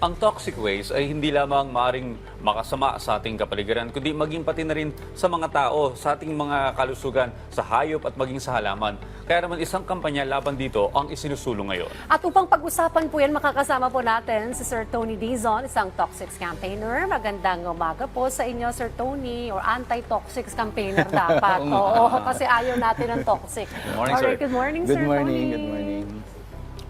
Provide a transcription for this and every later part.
ang toxic waste ay hindi lamang maaring makasama sa ating kapaligiran, kundi maging pati na rin sa mga tao, sa ating mga kalusugan, sa hayop at maging sa halaman. Kaya naman isang kampanya laban dito ang isinusulong ngayon. At upang pag-usapan po yan, makakasama po natin si Sir Tony Dizon, isang toxics campaigner. Magandang umaga po sa inyo, Sir Tony, or anti-toxics campaigner dapat. Oo, kasi ayaw natin ng toxic. Good morning, sir. Alright, good morning, Sir Tony. Good morning.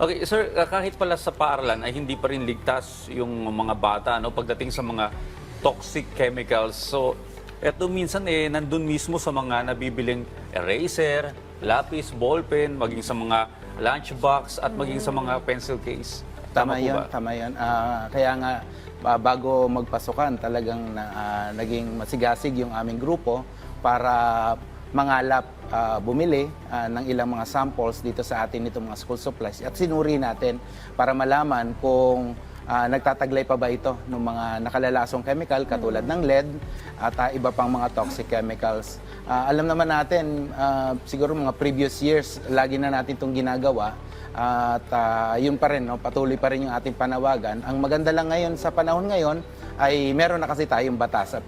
Okay, sir, kahit pala sa paaralan ay hindi pa rin ligtas yung mga bata pagdating sa mga toxic chemicals. So, eto minsan nandun mismo sa mga nabibiling eraser, lapis, ballpen, maging sa mga lunchbox at maging sa mga pencil case. Tama po yan, ba? tama yan. Kaya nga, bago magpasukan, talagang naging masigasig yung aming grupo para mangalap, bumili ng ilang mga samples dito sa atin itong mga school supplies at sinuri natin para malaman kung nagtataglay pa ba ito ng mga nakalalasong chemical katulad ng lead at iba pang mga toxic chemicals. Alam naman natin, siguro mga previous years, lagi na natin itong ginagawa. At yun pa rin, patuloy pa rin yung ating panawagan. Ang maganda lang ngayon sa panahon ngayon ay meron na kasi tayong batas at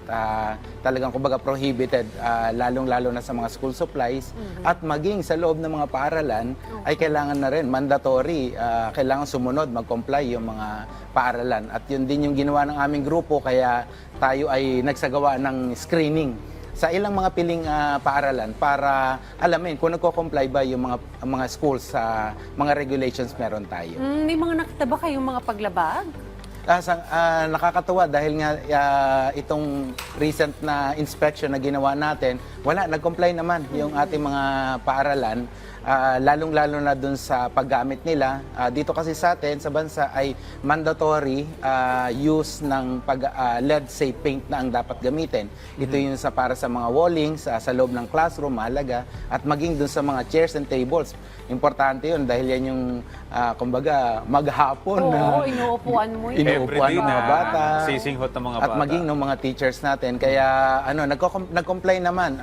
talagang kumbaga prohibited, lalong-lalo na sa mga school supplies at maging sa loob ng mga paaralan ay kailangan na rin, mandatory, kailangan sumunod, mag-comply yung mga paaralan. At yun din yung ginawa ng aming grupo kaya tayo ay nagsagawa ng screening sa ilang mga piling paaralan para alamin kung nagko-comply ba yung mga schools sa mga regulations meron tayo. May mga nakita ba kayong mga paglabag? Nakakatuwa dahil nga itong recent na inspection na ginawa natin, nag-comply naman yung ating mga paaralan, lalong-lalo na dun sa paggamit nila. Dito kasi sa atin, sa bansa, ay mandatory use ng lead safe paint na ang dapat gamitin. Ito yung para sa mga wallings, sa loob ng classroom, mahalaga, at maging dun sa mga chairs and tables. Importante yun dahil yan yung, kumbaga, maghapon na Inuupuan mo yun. inuupuan ng mga bata sisinghot ng mga at bata. maging ng mga teachers natin. Kaya nag-comply naman.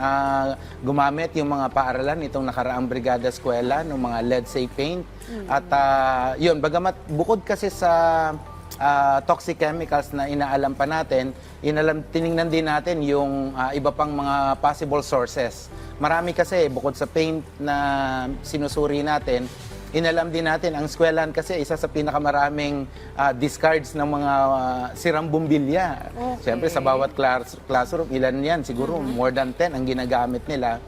Gumamit yung mga paaralan itong nakaraang brigada eskwela ng mga lead safe paint. At yun, bagamat bukod kasi sa toxic chemicals na inaalam pa natin, tiningnan din natin yung iba pang mga possible sources. Marami kasi bukod sa paint na sinusuri natin, inalam din natin, ang eskwelahan kasi isa sa pinakamaraming discards ng mga sirang bumbilya. Okay. Siyempre sa bawat classroom, ilan yan? Siguro more than 10 ang ginagamit nila.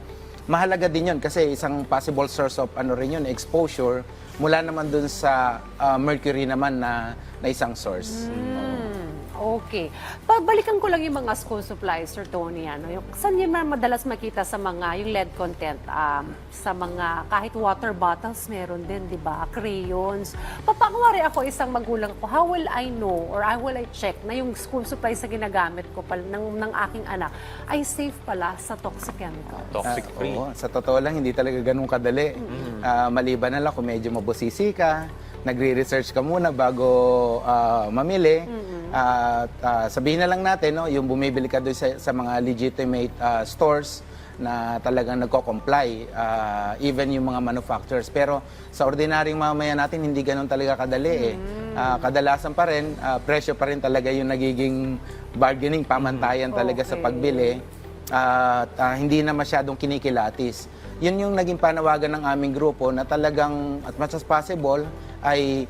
Mahalaga din yun kasi isang possible source of exposure mula naman dun sa mercury naman na isang source. Okay. Pabalikan ko lang yung mga school supplies, Sir Tony. Saan yun madalas makita sa mga, yung lead content? Sa mga, kahit water bottles, meron din, di ba? Crayons. Papakunwari ako isang magulang ko, how will I know or how will I check na yung school supplies na ginagamit ko ng aking anak ay safe pala sa toxic chemical? Toxic free. Oo, sa totoo lang, hindi talaga ganun kadali. Maliban na lang kung medyo mabusisi ka, nagre-research ka muna bago mamili. Sabihin na lang natin, yung bumibili ka doon sa mga legitimate stores na talagang nagko-comply, even yung mga manufacturers. Pero sa ordinaryong mamamayan natin, hindi ganun talaga kadali. Kadalasan pa rin, presyo pa rin talaga yung nagiging bargaining, pamantayan talaga sa pagbili. At hindi na masyadong kinikilatis. Yun yung naging panawagan ng aming grupo na talagang, at much as possible, ay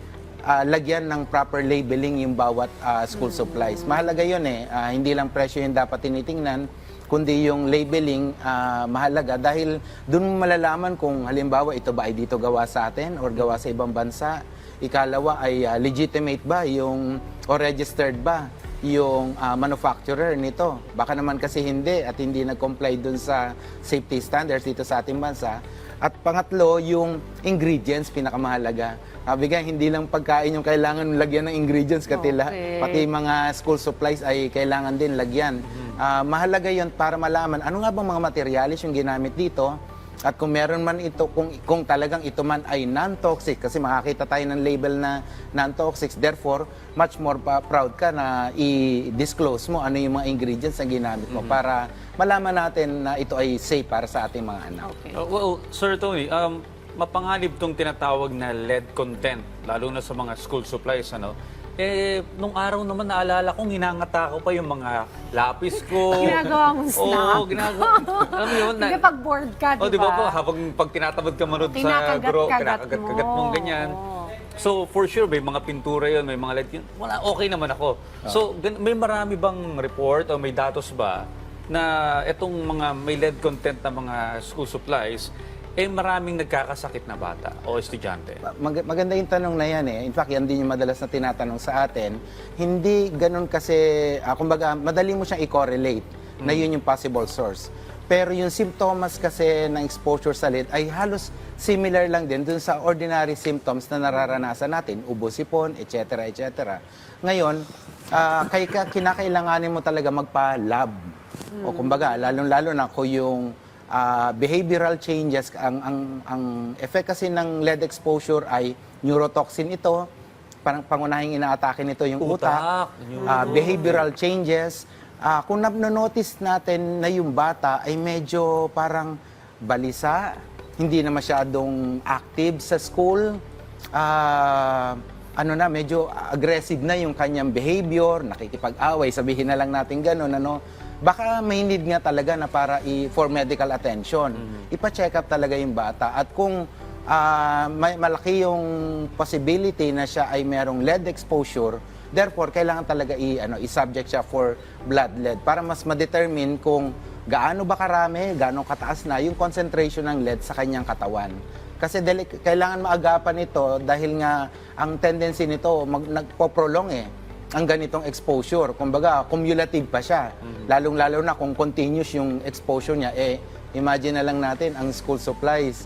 lagyan ng proper labeling yung bawat school supplies. Mahalaga yun hindi lang presyo yung dapat tinitingnan, kundi yung labeling mahalaga dahil doon mo malalaman kung halimbawa ito ba ay dito gawa sa atin or gawa sa ibang bansa. Ikalawa ay legitimate ba yung o registered ba yung manufacturer nito. Baka naman kasi hindi at hindi nag-comply dun sa safety standards dito sa ating bansa. At pangatlo, yung ingredients, pinakamahalaga. Sabi nga, hindi lang pagkain yung kailangan lagyan ng ingredients, pati mga school supplies ay kailangan din lagyan. Mahalaga yon para malaman ano nga bang mga materialis yung ginamit dito. At kung meron man ito, kung talagang ito man ay non-toxic, kasi makakita tayo ng label na non-toxic, therefore, much more proud ka na i-disclose mo ano yung mga ingredients na ginamit mo para malaman natin na ito ay safe para sa ating mga anak. Okay. Well, Sir Tony, mapanganib tong tinatawag na lead content, lalo na sa mga school supplies. Nung araw naman naalala ko, ginangata ko pa yung mga lapis ko. Ginagawa mo snack. Oo, ginagawa. Alam mo yun? Hindi pag bored ka, Oh, di di ba po, ba? habang pag tinatamad ka manood sa Kinakagat-kagat guro, mo. kinakagat-kagat mong ganyan. Oo. So, for sure, may mga pintura yun, may mga light yun. Wala, okay naman ako. So, may marami bang report o may datos ba na itong mga may lead content na mga school supplies, maraming nagkakasakit na bata o estudyante? Maganda yung tanong na yan eh. In fact, yan din yung madalas na tinatanong sa atin. Hindi ganun kasi, kumbaga, madali mo siyang i-correlate na yun yung possible source. Pero yung symptoms kasi ng exposure sa lead ay halos similar lang din dun sa ordinary symptoms na nararanasan natin, ubo, sipon, etc. etc. Ngayon, kinakailanganin mo talaga magpa-lab. O kumbaga, lalong-lalo na kung yung behavioral changes, ang effect kasi ng lead exposure ay neurotoxin ito, pangunahing inaatake nito yung utak, behavioral changes. Kung notice natin na yung bata ay medyo parang balisa, hindi na masyadong active sa school, medyo aggressive na yung kanyang behavior, nakikipag-away, sabihin na lang natin gano'n, baka may need nga talaga na para for medical attention. Ipa-check up talaga yung bata. At kung may malaki yung possibility na siya ay merong lead exposure, therefore, kailangan talaga i-subject siya for blood lead para mas ma-determine kung gaano ba karami, gaano kataas na yung concentration ng lead sa kanyang katawan. Kasi kailangan maagapan ito dahil nga ang tendency nito nagpo-prolong ang ganitong exposure. Kumbaga, cumulative pa siya. Lalong-lalo na kung continuous yung exposure niya, imagine na lang natin ang school supplies.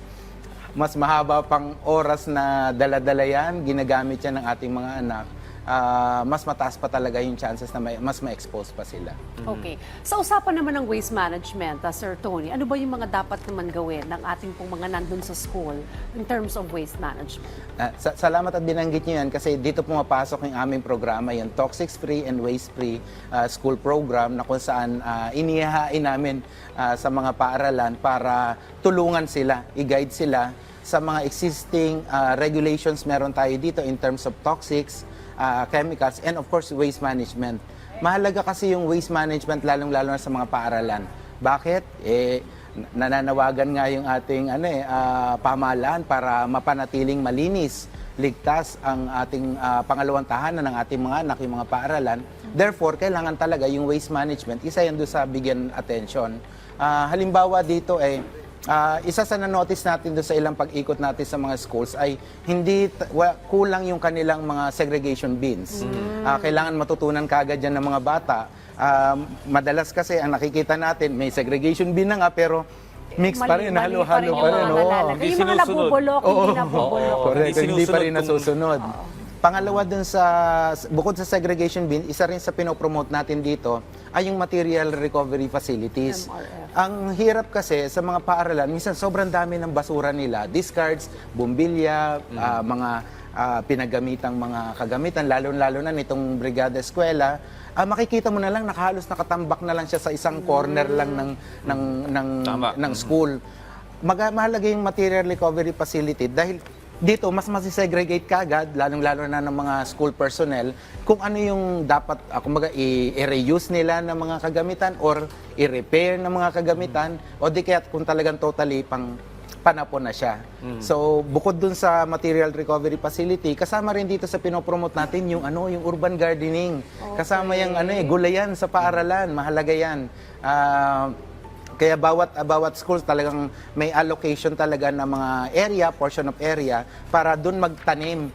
Mas mahaba pang oras na dala-dala yan, ginagamit yan ng ating mga anak. Mas mataas pa talaga yung chances na mas ma-expose pa sila. Okay. Sa usapan naman ng waste management, Sir Tony, ano ba yung mga dapat naman gawin ng ating pong mga nandun sa school in terms of waste management? Salamat at binanggit niyo yan kasi dito pumapasok yung aming programa, yung Toxic Free and Waste Free School Program na kung saan inihahain namin sa mga paaralan para tulungan sila, i-guide sila sa mga existing regulations meron tayo dito in terms of toxics, chemicals, and of course, waste management. Mahalaga kasi yung waste management lalong-lalo na sa mga paaralan. Bakit? Nananawagan nga yung ating pamahalaan para mapanatiling malinis, ligtas ang ating pangalawang tahanan ng ating mga anak, yung mga paaralan. Therefore, kailangan talaga yung waste management, isa yan doon sa bigyan attention. Halimbawa dito isa sa na-notice natin doon sa ilang pag-ikot natin sa mga schools ay kulang yung kanilang mga segregation bins. Kailangan matutunan kagad yan ng mga bata. Madalas kasi ang nakikita natin, may segregation bin na nga pero mix pa rin, halo-halo pa rin. Yung mga nabubulok, hindi nabubulok. Correct, hindi pa rin nasusunod. Pangalawa dun bukod sa segregation bin, isa rin sa pinopromote natin dito ay yung material recovery facilities. MRF. Ang hirap kasi sa mga paaralan, minsan sobrang dami ng basura nila, discards, bumbilya, mga pinagamitang mga kagamitan, lalo-lalo na nitong Brigada Eskwela. Makikita mo na lang nakahalos nakatambak na lang siya sa isang corner lang ng school. Mahalaga yung material recovery facility dahil dito, mas masisegregate kagad, lalong-lalo na ng mga school personnel, kung ano yung dapat, kumbaga, i-reuse nila ng mga kagamitan or i-repair ng mga kagamitan, o di kaya kung talagang totally panapon na siya. So, bukod dun sa material recovery facility, kasama rin dito sa pinopromote natin yung urban gardening. Okay. Kasama yung gulayan sa paaralan, mahalaga yan. Kaya bawat school talagang may allocation talaga ng mga portion of area para doon magtanim.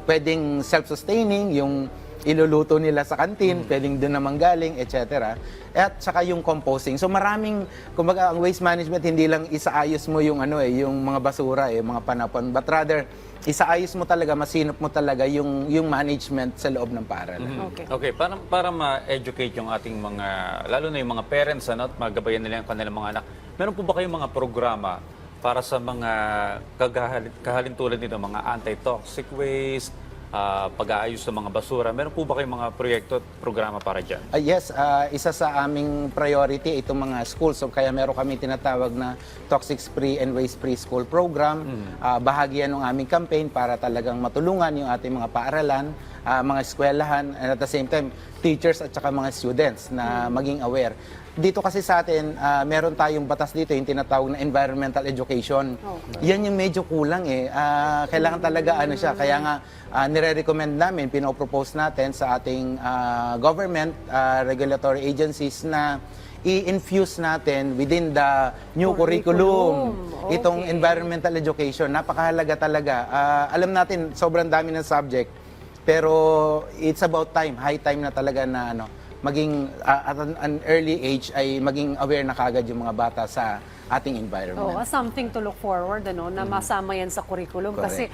Pwedeng self-sustaining, yung iluluto nila sa kantin, pwedeng doon naman galing, etc. At saka yung composting. So maraming, kumbaga ang waste management hindi lang isaayos mo yung yung mga basura, mga panapon, but rather isaayos mo talaga, masinop mo talaga yung management sa loob ng paaralan. Okay, para ma-educate yung ating mga, lalo na yung mga parents, at magabayan nila yung kanilang mga anak, meron po ba kayong mga programa para sa mga kahalintulad nito, mga anti-toxic waste, pag-aayos sa mga basura? Meron po ba kayong mga proyekto at programa para dyan? Yes, isa sa aming priority itong mga schools. So kaya meron kami tinatawag na Toxic Free and Waste Free School Program. Bahagi yan ng aming campaign para talagang matulungan yung ating mga paaralan mga eskwelahan, and at the same time, teachers at saka mga students na maging aware. Dito kasi sa atin, meron tayong batas dito, yung tinatawag na environmental education. Yan yung medyo kulang eh. Kailangan talaga ano siya. Kaya nga, nire-recommend namin, pinopropose natin sa ating government, regulatory agencies na i-infuse natin within the new curriculum itong Okay. environmental education. Napakahalaga talaga. Alam natin, sobrang dami ng subject, pero it's about time, high time na talaga na maging at an early age ay maging aware na kagad yung mga bata sa ating environment. Something to look forward, na masama yan sa curriculum. Correct. Kasi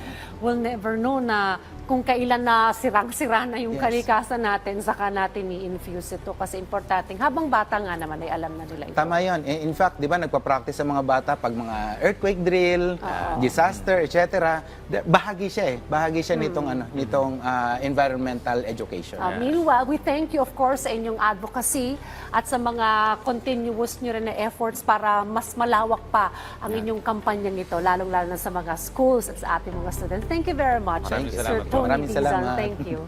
we'll never know na kung kailan na sirang-sira na yung Yes. kalikasan natin, saka natin i-infuse ito. Kasi importante, habang bata nga naman ay alam na nila ito. Tama yun. In fact, di ba, nagpa-practice sa mga bata pag mga earthquake drill, disaster, etc. Bahagi siya eh. Bahagi siya nitong environmental education. Meanwhile, we thank you, of course, sa inyong advocacy at sa mga continuous nyo rin na efforts para mas malawak pa ang inyong kampanyang ito, lalong-lalo na sa mga schools at sa ating mga students. Thank you very much, Maraming Sir salamat po. Tony Maraming Dizon. salamat. Thank you.